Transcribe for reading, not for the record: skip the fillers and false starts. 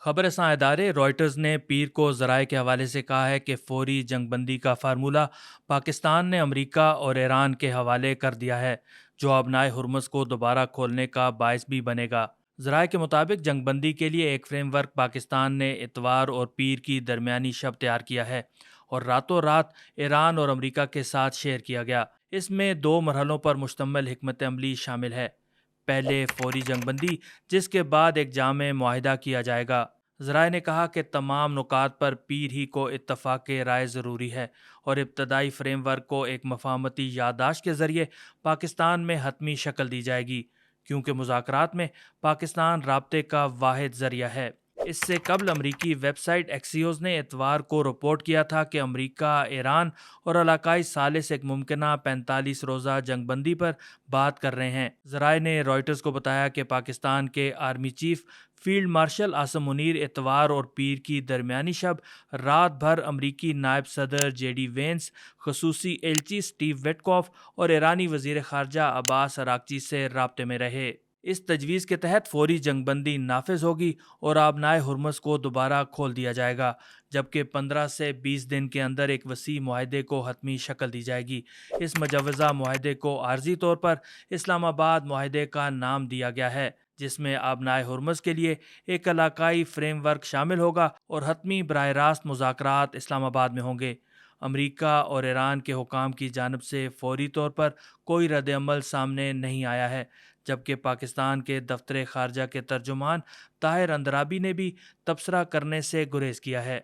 خبر رساں ادارے رائٹرز نے پیر کو ذرائع کے حوالے سے کہا ہے کہ فوری جنگ بندی کا فارمولہ پاکستان نے امریکہ اور ایران کے حوالے کر دیا ہے، جو آبنائے ہرمز کو دوبارہ کھولنے کا باعث بھی بنے گا۔ ذرائع کے مطابق جنگ بندی کے لیے ایک فریم ورک پاکستان نے اتوار اور پیر کی درمیانی شب تیار کیا ہے اور راتوں رات ایران اور امریکہ کے ساتھ شیئر کیا گیا۔ اس میں 2 مرحلوں پر مشتمل حکمت عملی شامل ہے۔ پہلے فوری جنگ بندی، جس کے بعد ایک جامع معاہدہ کیا جائے گا۔ ذرائع نے کہا کہ تمام نکات پر پیر ہی کو اتفاق رائے ضروری ہے اور ابتدائی فریم ورک کو ایک مفاہمتی یادداشت کے ذریعے پاکستان میں حتمی شکل دی جائے گی، کیونکہ مذاکرات میں پاکستان رابطے کا واحد ذریعہ ہے۔ اس سے قبل امریکی ویب سائٹ ایکسیوز نے اتوار کو رپورٹ کیا تھا کہ امریکہ، ایران اور علاقائی ثالث ایک ممکنہ 45 روزہ جنگ بندی پر بات کر رہے ہیں۔ ذرائع نے رائٹرز کو بتایا کہ پاکستان کے army chief field marshal Asim Munir اتوار اور پیر کی درمیانی شب رات بھر امریکی نائب صدر جے ڈی وینس، خصوصی ایلچی سٹیو ویٹکوف اور ایرانی وزیر خارجہ عباس اراغچی سے رابطے میں رہے۔ اس تجویز کے تحت فوری جنگ بندی نافذ ہوگی اور آبنائے ہرمز کو دوبارہ کھول دیا جائے گا، جبکہ 15 سے 20 دن کے اندر ایک وسیع معاہدے کو حتمی شکل دی جائے گی۔ اس مجوزہ معاہدے کو عارضی طور پر اسلام آباد معاہدے کا نام دیا گیا ہے، جس میں آبنائے ہرمز کے لیے ایک علاقائی فریم ورک شامل ہوگا اور حتمی براہ راست مذاکرات اسلام آباد میں ہوں گے۔ امریکہ اور ایران کے حکام کی جانب سے فوری طور پر کوئی رد عمل سامنے نہیں آیا ہے، جبکہ پاکستان کے دفتر خارجہ کے ترجمان طاہر اندرابی نے بھی تبصرہ کرنے سے گریز کیا ہے۔